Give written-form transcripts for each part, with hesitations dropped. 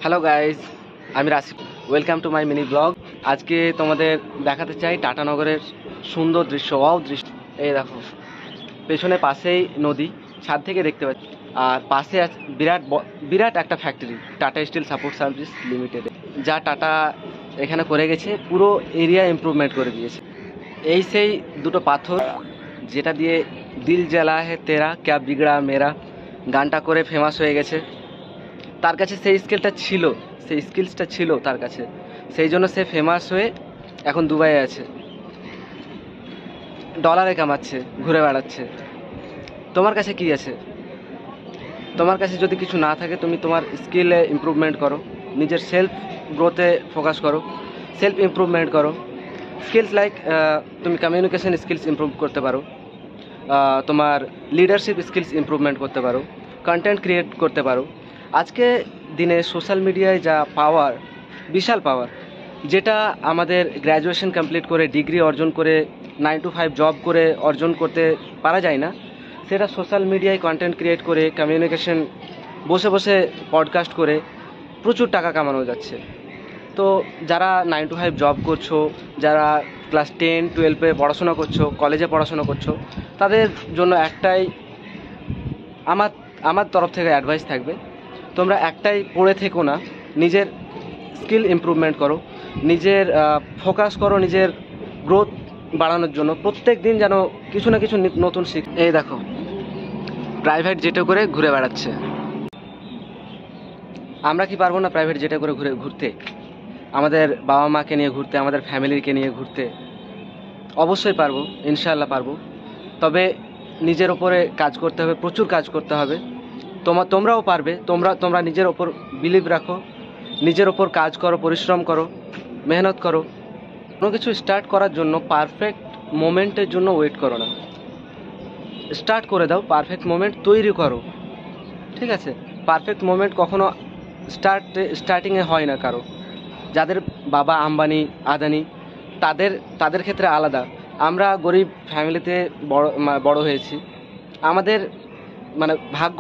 Hello guys, আমি Rashid. Welcome to my mini blog. আজকে তোমাদের দেখাতে চাই টাটানগরের সুন্দর দৃশ্য, ওয়াও দৃশ্য। এই দেখো, পেছনে পাশেই নদী, ছাদ থেকে দেখতে পাচ্ছি। আর পাশে আছে বিরাট একটা factory, Tata steel support service limited, যা টাটা এখানে করে গেছে, পুরো এরিয়া ইমপ্রুভমেন্ট করে দিয়েছে। এই সেই দুটো পাথর যেটা দিয়ে দিল জ্বালা হে তেরা ক্যা বিগড়া মেরা গানটা করে ফেমাস হয়ে গেছে। তার কাছে সেই স্কিলসটা ছিল তার কাছে, সেই জন্য সে ফেমাস হয়ে এখন দুবাইয়ে আছে, ডলারে কামাচ্ছে, ঘুরে বেড়াচ্ছে। তোমার কাছে কি আছে? তোমার কাছে যদি কিছু না থাকে, তুমি তোমার স্কিলে ইমপ্রুভমেন্ট করো, নিজের সেলফ গ্রোথে ফোকাস করো, সেলফ ইমপ্রুভমেন্ট করো। স্কিলস লাইক তুমি কমিউনিকেশন স্কিলস ইমপ্রুভ করতে পারো, তোমার লিডারশিপ স্কিলস ইমপ্রুভমেন্ট করতে পারো, কন্টেন্ট ক্রিয়েট করতে পারো। আজকে দিনে সোশ্যাল মিডিয়ায় যা পাওয়ার, বিশাল পাওয়ার, যেটা আমাদের গ্র্যাজুয়েশন কমপ্লিট করে, ডিগ্রি অর্জন করে, 9 to 5 জব করে অর্জন করতে পারা যায় না, সেটা সোশ্যাল মিডিয়ায় কন্টেন্ট ক্রিয়েট করে, কমিউনিকেশন, বসে বসে পডকাস্ট করে প্রচুর টাকা কামানো যাচ্ছে। তো যারা 9 to 5 জব করছো, যারা ক্লাস 10-12 পড়াশোনা করছো, কলেজে পড়াশোনা করছো, তাদের জন্য একটাই আমার তরফ থেকে অ্যাডভাইস থাকবে, তোমরা একটাই পড়ে থেকো না, নিজের স্কিল ইমপ্রুভমেন্ট করো, নিজের ফোকাস করো, নিজের গ্রোথ বাড়ানোর জন্য। প্রত্যেক দিন যেন কিছু না কিছু নতুন শিখ। এই দেখো, প্রাইভেট জেটে করে ঘুরে বেড়াচ্ছে। আমরা কি পারবো না প্রাইভেট জেটে করে ঘুরতে, আমাদের বাবা মাকে নিয়ে ঘুরতে, আমাদের ফ্যামিলিকে নিয়ে ঘুরতে? অবশ্যই পারবো, ইনশাআল্লাহ পারবো। তবে নিজের ওপরে কাজ করতে হবে, প্রচুর কাজ করতে হবে। তোমরাও পারবে। তোমরা নিজের ওপর বিলিভ রাখো, নিজের ওপর কাজ করো, পরিশ্রম করো, মেহনত করো। কোনো কিছু স্টার্ট করার জন্য পারফেক্ট মোমেন্টের জন্য ওয়েট করো না, স্টার্ট করে দাও, পারফেক্ট মোমেন্ট তৈরি করো। ঠিক আছে? পারফেক্ট মোমেন্ট কখনো স্টার্টিংয়ে হয় না কারো। যাদের বাবা আম্বানি, আদানি, তাদের ক্ষেত্রে আলাদা। আমরা গরিব ফ্যামিলিতে বড় হয়েছি, আমাদের ভাগ্য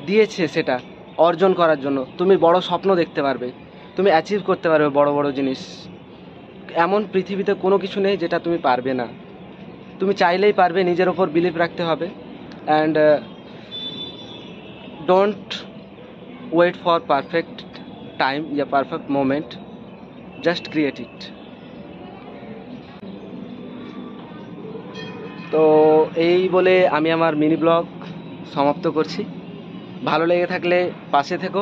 দিয়েছে সেটা অর্জন করার জন্য। তুমি বড় স্বপ্ন দেখতে পারবে, তুমি অ্যাচিভ করতে পারবে বড় বড় জিনিস। এমন পৃথিবীতে কোনো কিছু নেই যেটা তুমি পারবে না। তুমি চাইলেই পারবে, নিজের ওপর বিলিভ রাখতে হবে। And don't wait for perfect time ইয়া perfect moment, just create it. তো এই বলে আমি আমার মিনি ব্লগ সমাপ্ত করছি। ভালো লেগে থাকলে পাশে থেকো।